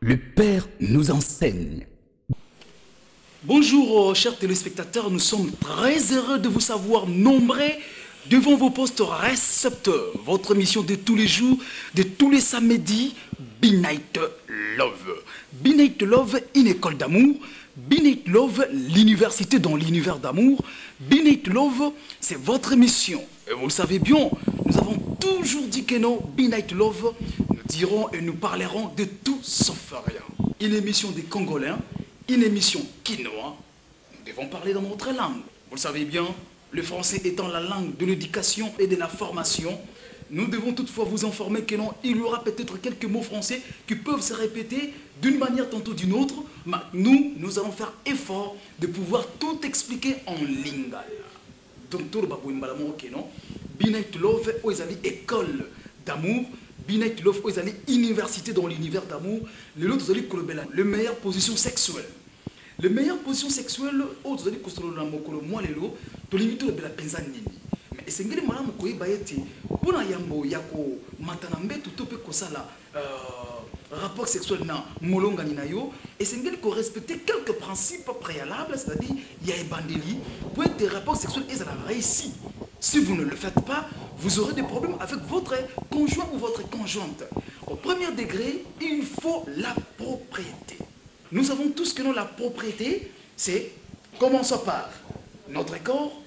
Le Père nous enseigne. Bonjour chers téléspectateurs, nous sommes très heureux de vous savoir nombreux devant vos postes récepteurs. Votre émission de tous les jours, de tous les samedis, Be-Night Love. Be-Night Love, une école d'amour. Be-Night Love, l'université dans l'univers d'amour. Be-Night Love, c'est votre émission. Et vous le savez bien, nous avons toujours dit que non, Be-Night Love, nous dirons et nous parlerons de tout sauf rien. Une émission des Congolais, une émission quinoa, nous devons parler dans notre langue. Vous le savez bien, le français étant la langue de l'éducation et de la formation, nous devons toutefois vous informer que non, il y aura peut-être quelques mots français qui peuvent se répéter d'une manière tantôt d'une autre, mais nous allons faire effort de pouvoir tout expliquer en lingala. Donc, tout le monde que non, Be-Night Love, est école d'amour. Be-Night Love, université dans l'univers d'amour. Le lot, le meilleure position sexuelle. Le meilleure position sexuelle, vous allez construire la mokolo, moi les lots, tu limites la pensa nini. Mais c'est que madame Koye Bayeti, pour la yambo yako matanambe tout peut kosala rapport sexuel na molonga ninayo, et c'est que respecter quelques principes préalables, c'est-à-dire il y a un bandeli pour être des rapports sexuels et ça la réussi. Si vous ne le faites pas, vous aurez des problèmes avec votre conjoint ou votre conjointe. Au premier degré, il faut la propriété. Nous savons tous que non, la propriété, c'est, commençons par notre corps,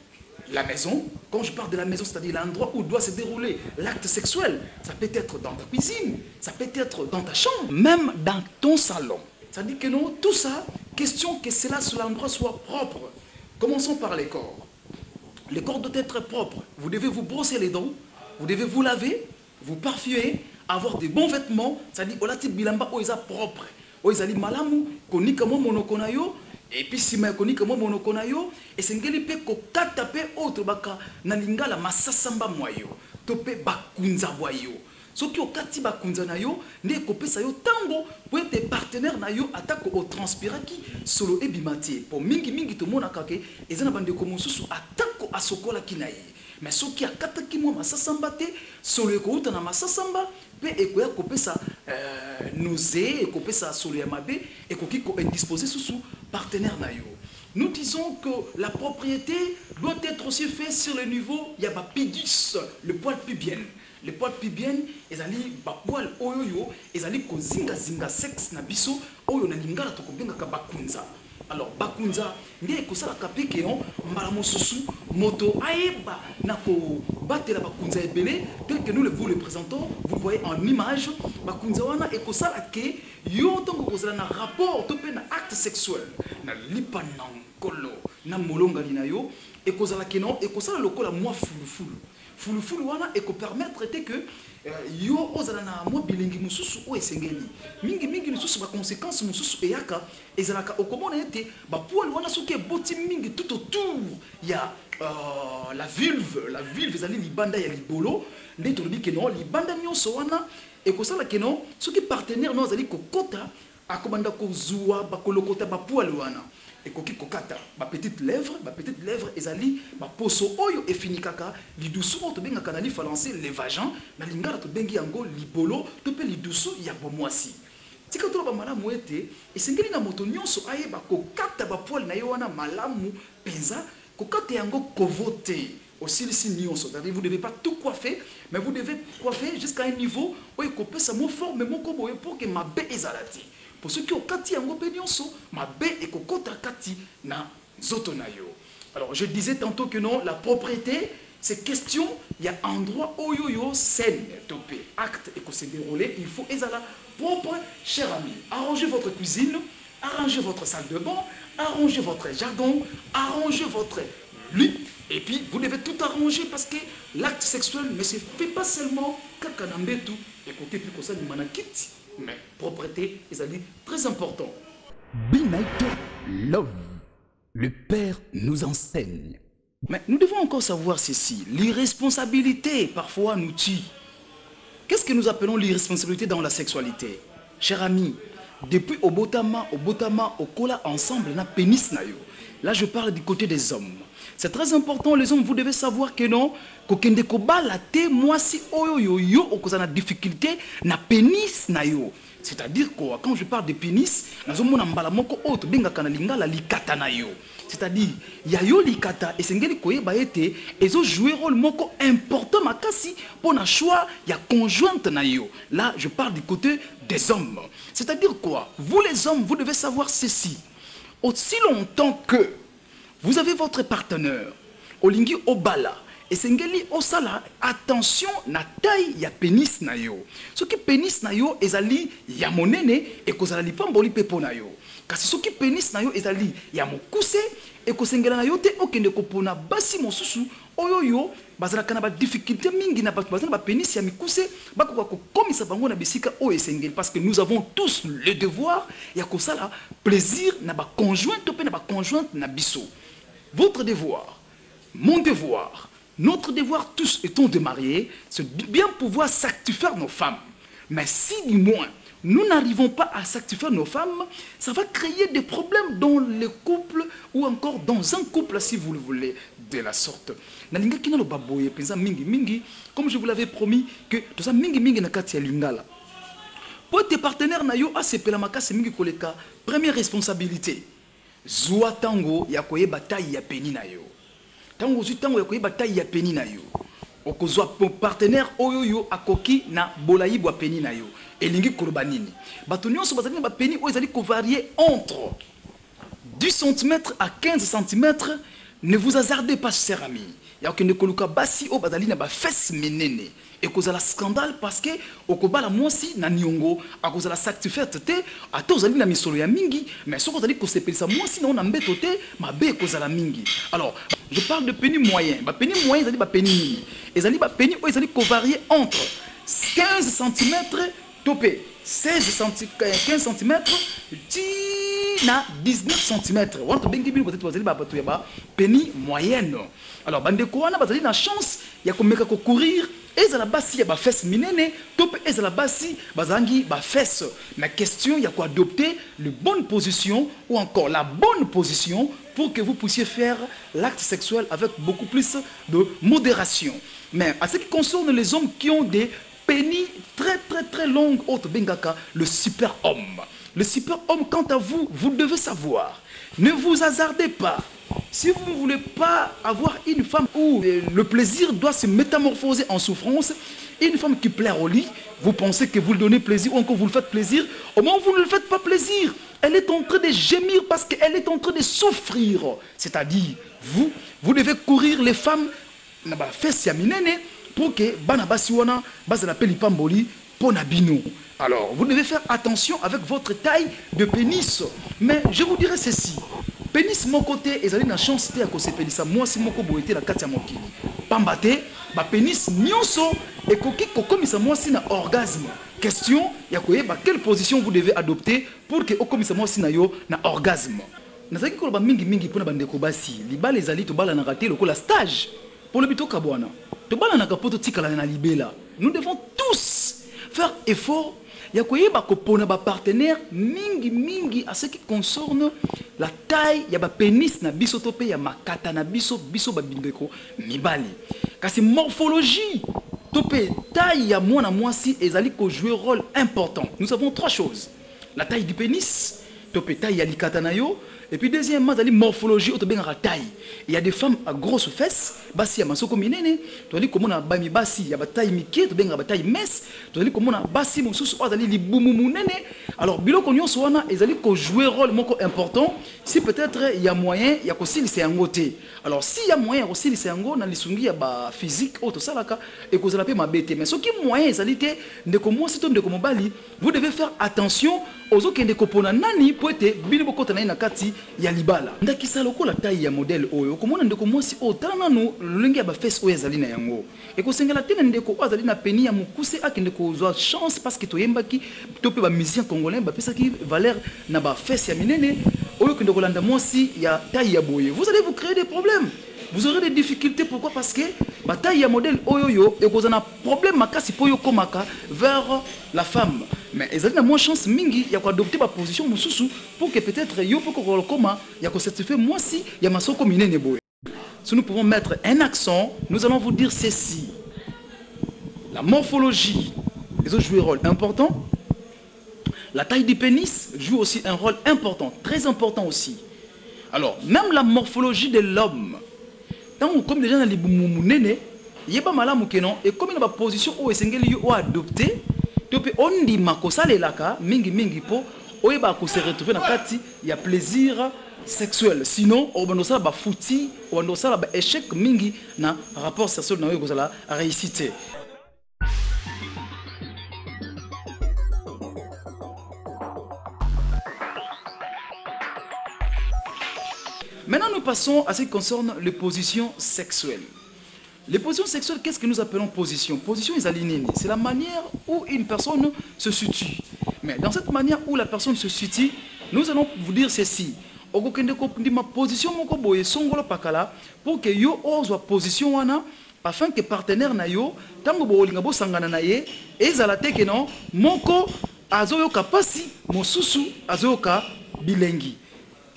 la maison. Quand je parle de la maison, c'est-à-dire l'endroit où doit se dérouler l'acte sexuel, ça peut être dans ta cuisine, ça peut être dans ta chambre, même dans ton salon. Ça dit que non, tout ça, question que cela, sur l'endroit soit propre. Commençons par les corps. Le corps doit être propre. Vous devez vous brosser les dents, vous devez vous laver, vous parfumer, avoir des bons vêtements, c'est-à-dire olati bilamba oiza propre. Oizali malamu konika mo monokonayo et puis si ma konika mo monokonayo et sengeli pe ko kata pe autre baka na lingala masasamba moyo to pe bakunza boyo soki okati bakunza nayo nde ko pesa yo tango pour tes partenaires na yo atako o transpiraki solo ebimati pour mingi to mona kake ezana bande ko mosusu atako asokola kinayi mais soki akata ki mo masasamba te solo ko uta na masasamba pe ekoya ko pesa nausée et ko pesa solo ya mabe et ko ki ko indisposé sous partenaire na yo. Nous disons que la propriété doit être aussi faite sur le niveau il y a ba pédis, le poil pubien. Le poil pubien ezali ba poil oyoyo ezali ko zinga sexe na biso oyo na lingala to ko benga ka bakunza. Alors bakunza ndiye ko sala kapeke on mbala mosusu moto aeba nako batela bakunza ebele tel que nous vous le présentons, vous voyez en image bakunza wana e ko sala ke yo tongo ko sala na rapport to pe na acte sexuel na lipa na nkolo na molonga lina yo e ko sala ke non e ko sala lokola moi fulufulu wana e ko permettre que yo ozala na mo bilingi mususu o esengeli mingi mususu ba conséquences mususu eyaka ezalaka okomona ete ba poil wana soki eboti mingi tout autour ya la vulve ezali libanda ya libolo nde tolobi ke non libanda nyonso wana ekosala ke non soki partenaire no azali kokota akobanda kozwa bakolokota ba poil wana ekoki kokata ba petite lèvre ezali ba poso oyo efinikaka lidusu oyo tobengaka na français le vagin na lingala tobengi yango libolo to pe lidusu ya bomwasi tika tolo ba malamu ete esengeli na moto nyonso ayeba kokata ba poil na yo wana malamu penza kokata yango kovote aussi les nyonso. Vous ne devez pas tout coiffer, mais vous devez coiffer jusqu'à un niveau où il coupe sa mot fort mais mon combo pour que ma baie est alati. Pour ceux qui ont kati yango penyonso, ma baie est kokota kati na zotonayo. Alors je disais tantôt que non, la propriété, c'est question, il y a endroit où yo scène, topé, acte et que se dérouler, il faut ezala propre, cher ami. Arrangez votre cuisine, arrangez votre salle de bain, arrangez votre jardin, arrangez votre lit, et puis vous devez tout arranger parce que l'acte sexuel ne se fait pas seulement kakanambetu et côté plus que ça du manakiti, mais propreté, c'est très important. Be-Night Love, le Père nous enseigne. Mais nous devons encore savoir ceci, l'irresponsabilité parfois nous tue. Qu'est-ce que nous appelons l'irresponsabilité dans la sexualité? Cher ami, depuis au botama, au kola ensemble, na pénis na yo. Là, je parle du côté des hommes. C'est très important, les hommes, vous devez savoir que non, kokende kobalate, moi si oyo yo yo, okoza na difficulté, na pénis na yo. C'est-à-dire quoi, quand je parle de pénis, nazo mona mbala moko autre, benga kana lingala likata na yo. C'est-à-dire, ya yo likata, et sengeli koyeba ete, ezo jouer rôle moko important makasi, pour na choix, ya conjointe na yo. Là, je parle du côté des hommes. C'est-à-dire quoi, vous les hommes, vous devez savoir ceci. Aussi longtemps que vous avez votre partenaire, olingi obala, et sengeli osala, attention na taille ya pénis na yo. Ce qui pénis na yo ezali ya monene et kozala li pamboli pepo na yo. Kasi ce qui pénis na yo ezali ya mokuse et kosengela na yo te okende kopona basi mosusu oyo yo bazala kana ba difficulté mingi na bazala ba pénis ya mikuse bakoka ko komisa bango na bisika o esengeli parce que nous avons tous le devoir ya kosala plaisir na ba conjoint to pe na ba conjointe na biso. Votre devoir, mon devoir, notre devoir tous étant de marier, c'est bien pouvoir sanctifier nos femmes. Mais si du moins nous n'arrivons pas à sanctifier nos femmes, ça va créer des problèmes dans le couple ou encore dans un couple si vous le voulez de la sorte. Comme je vous l'avais promis que tout ça mingi mingi na kati ya lingala. Pour tes partenaires na yo asepela makasi mingi koleka, première responsabilité. Zwa tango ya koyeba taille ya peni na yo. Tango zu tango ya koyeba taille ya peni na yo. Okozwa partenaire oyo yo akoki na bolayi bwa peni na yo. Elingi koloba nini. Bato nyonso bazali ba peni oyo ezali ko varier entre 10 cm à 15 cm. Ne vous hasardez pas, chers amis. Ya okende koluka basi o bazali na ba fesse menene. Et cause la scandale parce que okoba la moisi na nyongo à cause la sanctifier te à tous ali na misolo ya mingi mais ce qu'on a dit que c'est ça moisi na on ambeto te ma be cause la mingi. Alors je parle de pénis moyen. Ba pénis moyen ezali ba pénis mini. Ezali ba pénis o ezali ko varier entre 15 cm topé 15 cm na 19 cm. On te bengi bin peut-être bazali ba bato ya ba pénis moyenne. Alors bande ko wana bazali na chance ya ko meka ko courir. Et la base il y a ba fesse minene, top et la base bazangi ba fesse. Ma question il y a quoi adopter la bonne position ou encore la bonne position pour que vous puissiez faire l'acte sexuel avec beaucoup plus de modération. Mais à ce qui concerne les hommes qui ont des pénis très longues, autre bengaka, le super homme. Le super homme, quant à vous, vous devez savoir. Ne vous hasardez pas. Si vous ne voulez pas avoir une femme où le plaisir doit se métamorphoser en souffrance, une femme qui plaire au lit, vous pensez que vous lui donnez plaisir ou encore vous le faites plaisir, au moment où vous ne le faites pas plaisir, elle est en train de gémir parce qu'elle est en train de souffrir. C'est-à-dire, vous devez courir les femmes pour que Banabasiwana, Bazalapeli Pamboli, Ponabino. Alors, vous devez faire attention avec votre taille de pénis. Mais je vous dirais ceci. Pénis mon côté, et na chance à cause pénis. Moi, si mon côté boité la katia mokili. Pambate, ba pénis nyonso et koki kokomisa moi si na orgasme. Question, ya koye ba quelle position vous devez adopter pour que okomisa moi si na yo na orgasme. Nazaki ko ba mingi pona bande ko basi. Libala ezali to bala na raté lokola stage. Pour le bito kabwana. To bala na kapoto tikala na libela. Nous devons tous faire effort. Ya koyeba kopona ba partenaire mingi à ce qui concerne la taille ya ba pénis na biso to pe ya makata na biso ba bindeko mibali. Kasi morphologie to pe taille ya mwana mwasi ezali ko jouer rôle important. Nous avons trois choses. La taille du pénis, to pe taille ya likata na yo. Et puis deuxièmement, la morphologie, il y a des femmes à grosses fesses, basi ya masoko minene, tu as dit comment on a bami basi, il y a bataille miké, tu as bataille messe, tu as dit comment on a basi mosusu, tu as dit libumumunene. Alors bilo konyo soana, ils allaient jouer rôle moko important. Si peut-être il y a moyen, il y a aussi les angoté. Alors si il y a moyen aussi les ango, dans les sungi ya ba physique, auto salaka, et que vous allez ma bête. Mais ce qui est moyen, ils allaient de comment c'est de comment bali, vous devez faire attention aux autres qui ne kopona nani pour être bilo boko tanaï nakati. Ya libala ndaki saloko la taille ya modèle oyo komona ndeko mosi o tana no lengi ba face oyo ezali na yango e ko sengela tena ndeko azali na peni ya mukuse akende ko zo chance parce que to yembaki to pe ba musicien congolais ba pesa ki valeur na ba face ya minene oyo kende ko landa mosi ya taille ya boye vous allez vous créer des problèmes. Vous aurez des difficultés. Pourquoi? Parce que bataille ya modèle oyo et cause un problème makasi poyo komaka vers la femme. mais ils ont moins chance mingi il y a quoi adopter ma position mususu pour que peut-être yo pour que comment il y a quoi certifier moi si il y a ma soko minene boy. Si nous pouvons mettre un accent, nous allons vous dire ceci. La morphologie, ils ont joué un rôle important. La taille du pénis joue aussi un rôle important, très important aussi. Alors, même la morphologie de l'homme, comme déjà dans les boumoumounene, il y a pas mal à moukenon, et comme il y a une position où il y a adopté, on dit que les laka, mingi mingi po, où il se retrouver dans kati, il y a plaisir sexuel. Sinon, on va faire fouti, on va faire échec mingi na rapport sexuel na yo kozala réussite. Maintenant, nous passons à ce qui concerne les positions sexuelles. Les positions sexuelles, qu'est-ce que nous appelons position? Position est alignée. C'est la manière où une personne se situe. Mais dans cette manière où la personne se situe, nous allons vous dire ceci. Ma position pour que yo soit position wana afin que partenaire na yo tango bolinga bo sangana na ye ezalate ke non moko azoyoka pasi mosusu azoyoka bilengi.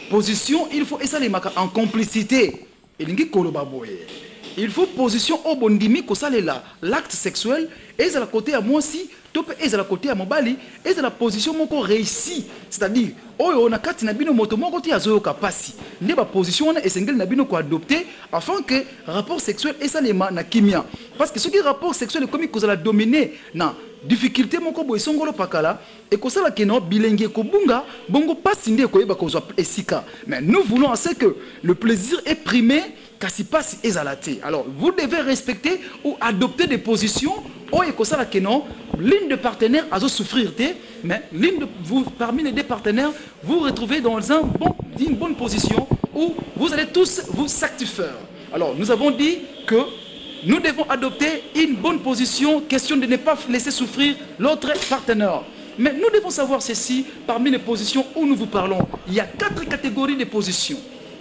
Position, il faut essayer en complicité. Il faut position au bondimi ko salela l'acte sexuel et à la côté à moi aussi, top et à la côté à mobali et à la position moko réussi, c'est-à-dire on a kati na bino moto moko ti azoyo kapasi. Ne ba position na esengel na bino ko adopter afin que rapport sexuel et salema na kimia. Parce que ce qui rapport sexuel est comme ko la dominer na difficulté moko boy songolo pakala et ko sala keno bilenge ko bunga bongo pasinde ko yeba ko zo esika. Mais nous voulons à ce que le plaisir est primé kasi pasi ezalate. Alors vous devez respecter ou adopter des positions où et ko sala keno l'une de partenaires a souffrir mais l'une de vous parmi les deux partenaires vous retrouvez dans une bonne position où vous allez tous vous satisfaire. Alors nous avons dit que nous devons adopter une bonne position, question de ne pas laisser souffrir l'autre partenaire. Mais nous devons savoir ceci, parmi les positions où nous vous parlons, il y a 4 catégories de positions.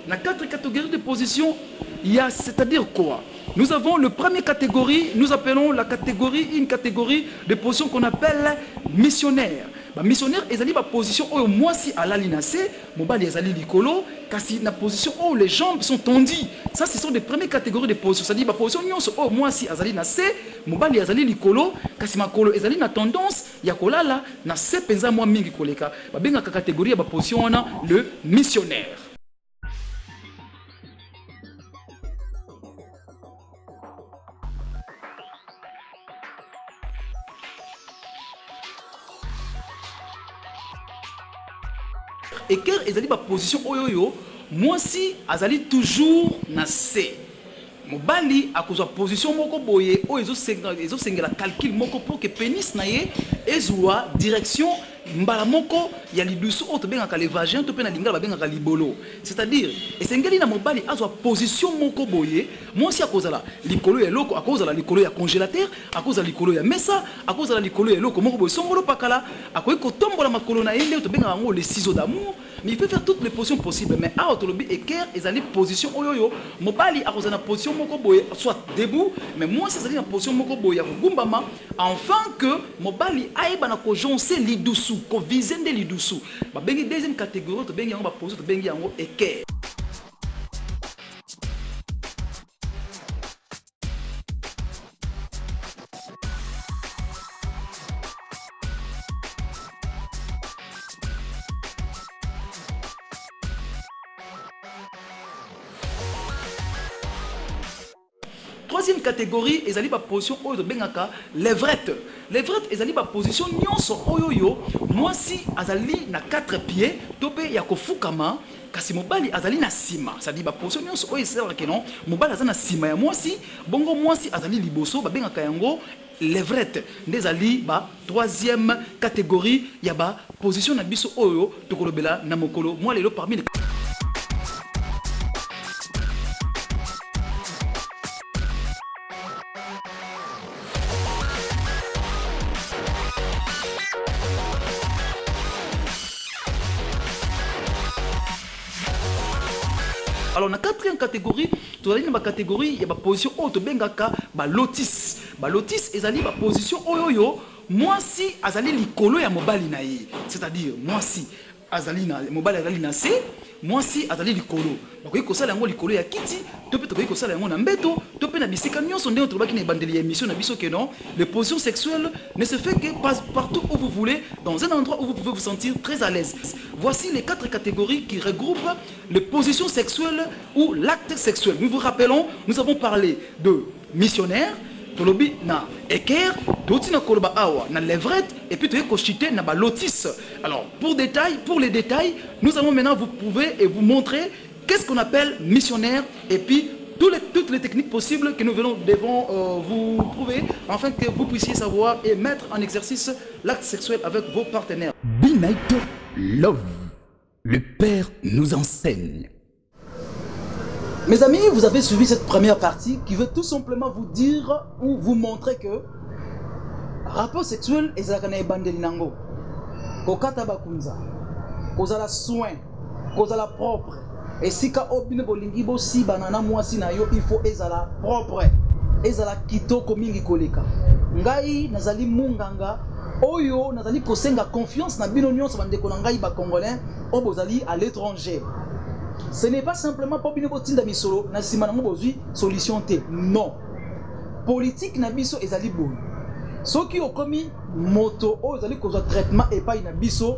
Dans 4 catégories de positions, il y a, c'est-à-dire quoi? Nous avons la première catégorie, nous appelons la catégorie, une catégorie de positions qu'on appelle missionnaire. Bah, missionnaire, ils ont une position où moi si à l'alinacé, mon bal ils ont l'icolo, car c'est une position où les jambes sont tendues. Ça, ce sont des premières catégories de positions. C'est-à-dire la position où moi si à l'alinacé, mon bal ils ont l'icolo, car c'est ma colo, ils ont une tendance, il y a cola là, na se pensa moi mingi koleka. Bah, bien la catégorie, la position on a le missionnaire. Et car ils ont une position oyoyo, moi si azali toujours na C. Mobali a cause position moko boye o ezo senga la calcul moko pour que pénis na ye ezwa direction mbala moko ya lidusu auto benga ka le vagin to pe na lingala benga ka libolo. C'est-à-dire esengeli na mobali azwa position moko boye, moi si a cause la likolo ya loko a cause la likolo ya congélateur, a cause la likolo ya mesa, a cause la likolo ya loko moko boye songolo pakala, a ko tombola makolo na yende to benga ngo les ciseaux d'amour. Mais il peut faire toutes les positions possibles. Mais à autolobie et cœur, ils ont une position oyoyo. Mobali a une position mokoboye, soit debout, mais moi c'est une position mokoboye à gumbama. Enfin que mobali aille bana ko joncer lidusu, ko viser de lidusu. Ba bengi deuxième catégorie, to bengi yango ba position, to bengi yango et cœur. Troisième catégorie, ils ont une position de bengaka levrette. Levrette, ils ont une position nyonso oyoyo. Moi si azali na 4 pieds, topé ya kofukama, kasi mobali azali na sima. Ça dit ba position nyonso oyo c'est vrai que non, mobali azali na sima ya moi si, bongo moi si azali liboso ba bengaka yango levrette. Ndezali ba troisième catégorie, ya ba position na biso oyo tokolobela na mokolo. Moi lelo parmi les alors, dans la quatrième catégorie, tu as une catégorie, il y a une position haute, bengaka, lotis. Lotis, ils ont une position oyoyo. moi si azali likolo ya mobali na ye, c'est-à-dire moi si azali na mobali azali na se, moi si azali likolo bakoki kosala yango likolo ya kiti to pe tokoki kosala yango na mbeto to pe na bisika nyonso ndenge tolobaki na ebandeli ya émission na biso que non, les positions sexuelles ne se fait que partout où vous voulez, dans un endroit où vous pouvez vous sentir très à l'aise. Voici les 4 catégories qui regroupent les positions sexuelles ou l'acte sexuel. Nous vous rappelons, nous avons parlé de missionnaire, tolobi na équerre, d'autres na koloba awa na levrette et puis tu es cochité na ba lotis. Alors pour les détails, nous allons maintenant vous prouver et vous montrer qu'est-ce qu'on appelle missionnaire et puis toutes les techniques possibles que nous devons vous prouver afin que vous puissiez savoir et mettre en exercice l'acte sexuel avec vos partenaires. Be Night Love, le Père nous enseigne. Mes amis, vous avez suivi cette première partie qui veut tout simplement vous dire ou vous montrer que rapport sexuel est un bandeli nango. Kokata bakunza, kozala soin, kozala propre. Et si ka obine bolingi bo si banana mwasi na yo, il faut ezala propre, ezala kitoko mingi koleka. Ngai nazali munganga, oyo nazali kosenga confiance na bino nyonso bandeko na ngai ba congolais, o bozali à l'étranger. Ce n'est pas simplement pour bino botinda misolo na sima na bozwi solution te. Non. Politique na biso ezali bon. Soki okomi moto o ezali kozwa traitement et pas na biso,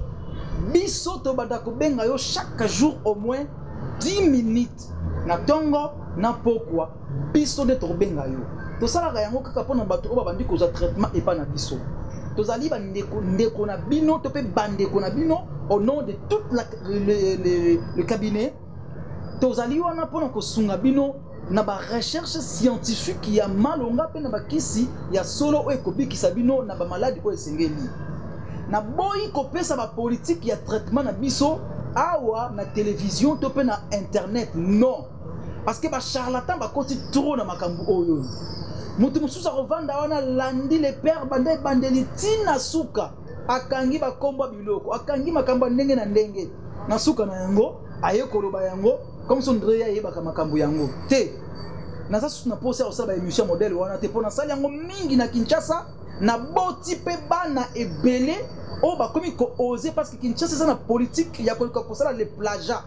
biso to bandako benga yo chaque jour au moins 10 minutes na tongo na pokwa biso de to benga yo. To sala yango kaka pona bato o bandi kozwa traitement et pas na biso. Tozali bandeko na bino to pe bandeko na bino au nom de tout le cabinet. Tozali wana pona kosunga bino na ba recherche scientifique ya malonga pe na bakisi ya solo o ekobikisa bino na ba maladie o esengeli. Na boyi kopesa ba politique ya traitement na biso awa na télévision to pe na internet non. Parce que ba charlatan ba koti trop na makambu oyo. Mutu mususa kovanda wana landi le père bandeli tina suka akangi ba komba biloko akangi makamba ndenge na ndenge na suka na yango aye koloba yango comme son Andrea yebaka makambo yango te naza na posa osaba émission modèle wana te pona sali yango mingi na Kinshasa na boti pe bana ebele o ba komi ko oser parce que Kinshasa ça na politique ya ko kosala le plagiat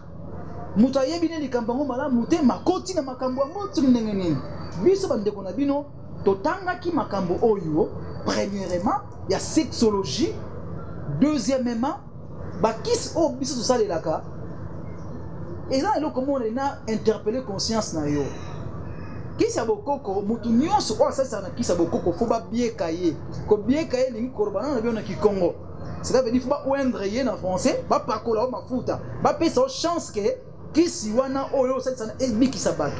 muta yebine likambango mala mute makoti na makambo yango ndenge nini biso bandeko na bino totangaki makambo oyo. Premièrement il y a sexologie, deuxièmement bakis o biso tosalelaka. Et là, comment on a interpellé conscience na yo. Qui sa bokoko mutu nyonso o sasa na kisa bokoko faut ba bien cahier. Ko bien cahier lingi korbana na biona ki Congo. Ça veut dire faut ba oindre yé en français, ba pakola o mafuta. Ba pesa chance que kisi wana oyo sasa na emi ki sabato.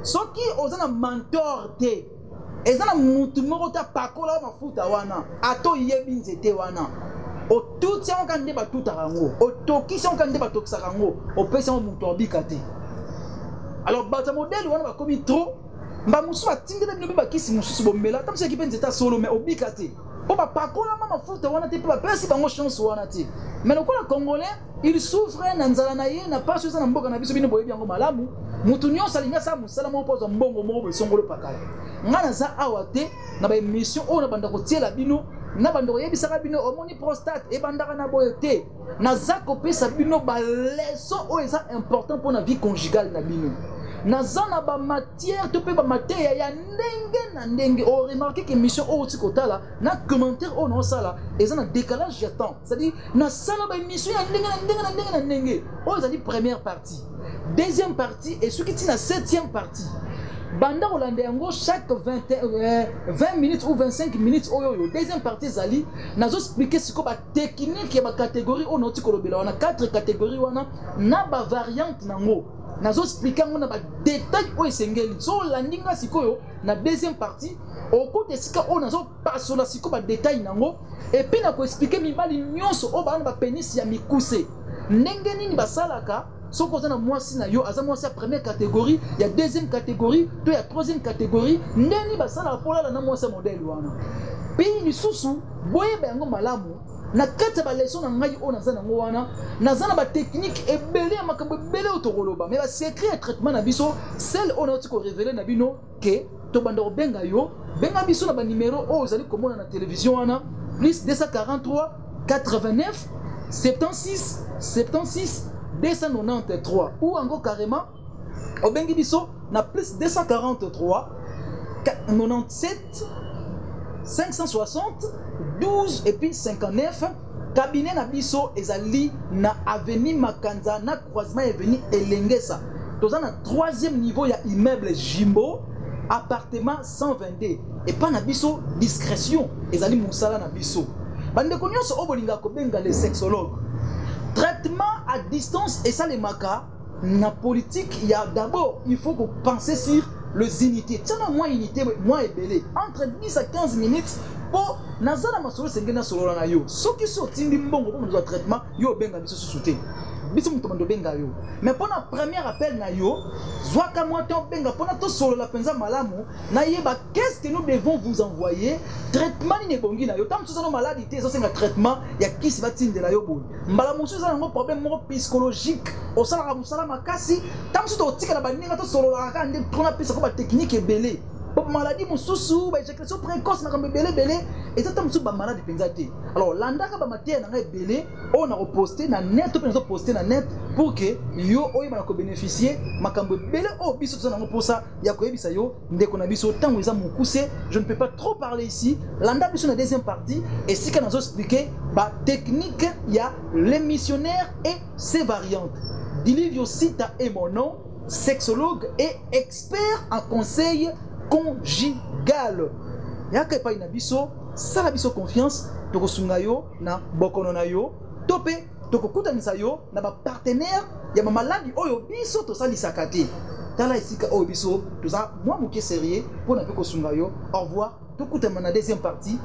Soki ozana mentor te. Ezana mutu moko ta pakola o mafuta wana. Ato yebi nzete wana. O tout si on kande ba tout arango o toki si on kande ba tokisa rango o pesa on muto obikate. Alors bata modèle wana ba komi trop mba musu atinga na bino ba kisi musu bombela tam se kipenze ta solo mais obikate po ba pakola mama futa wana te pa pesi bango chance wana te. Mais le congolais il souffre na nzala na ye na paso za na mboka na biso bino boyebi yango malamu mutu nyonso alinga sa musala mo poza mbongo mo bo songolo pakala ngana za awate na ba émission o na banda ko tiela bino na bando yebisaka bino omoni prostate e bandaka na boyete na zako pesa bino ba leçon o eza important pour la vie conjugale na bino na zana ba matière to pe ba matière ya ndenge na ndenge o remarquer que émission o tikotala na commentaire o no sala eza na décalage de temps, c'est-à-dire na sala ba émission ya ndenge na ndenge o eza di première partie, deuxième partie et ce qui tient la septième partie. Banda Hollande yango chaque 20 minutes ou 25 minutes oyo deuxième partie zali nazo expliquer ce que ba technique ya ba catégorie o noti kolobela wana 4 catégories wana na ba variante nango nazo expliquer ngo na ba détail o esengeli so landinga sikoyo na deuxième partie au côté sika o nazo pasola siko ba détail nango et puis na ko expliquer mibali nyonso o ba na ba pénis ya mikuse ndenge nini basalaka. So qu'on a moi si na yo azamo sa première catégorie, il y a deuxième catégorie, il y a troisième catégorie, ndeni ba sala pola la na moi sa modèle wana. Puis ni susu boye bango malamu na kata ba leçon na ngai o na zana ngo wana na zana ba technique ebele makambo ebele otokoloba mais ba secret traitement na biso celle on a ko révéler na bino que to banda benga yo benga biso na ba numéro o zali komona na télévision wana plus 243, 89, 76, 76, 293. Ou encore carrément, au bengi biso, na plus 243, 97, 560, 12 et puis 59. Cabinet na biso ezali na avenue Makanza na croisement avenue Elengesa. Dans un troisième niveau, il y a immeuble Jimbo, appartement 122. Et pas na biso discrétion, ezali musala na biso. Bande konyoso obolinga ko benga les sexologues. Traitement à distance et ça les maka na politique, il y a d'abord il faut que penser sur les unités. Tiens moins unité moins ébélé entre 10 à 15 minutes pour nazala masolo sengena solo na yo. Ceux qui sont tindi mbongo pour nous traitement yo benga biso souté. Biso mutomando benga yo. Mais pour la premier appel na yo, zwaka moi ton benga pour na to solo la penza malamu na yeba qu'est-ce que nous devons vous envoyer traitement ni bongi na yo. Tam so maladie té so senga traitement ya kisi va tinde la yo bon. Mbala musu za ngo problème mo psychologique au sala musala makasi tam so to tika na baninga to solo la ka ndé tona pesa ko ba technique ebelé. Pour maladie mususu ba éjaculation précoce na kambe belé et ça tam so ba maladie penzate. Alors landaka ba maté na belé on a reposté na net to penso poster na net pour que yo oyeba ko bénéficier makambo belé o biso to na pour ça ya ko yebisa yo ndeko na biso tango eza mukuse. Je ne peux pas trop parler ici. Landa biso na deuxième partie et si kana zo expliquer ba technique il y a les missionnaires et ses variantes. Dilivio Sita est mon nom, sexologue et expert en conseil conjugal. Yaka pa ina biso, sala biso confiance, toko sunga yo na bokono na yo, topé toko kutanisa yo na ba partenaire ya ma maladi oyo biso to sali sakate. Tala isika oyo biso, to za moi muke sérieux pour na ko sunga yo. Au revoir, to kutama na deuxième partie.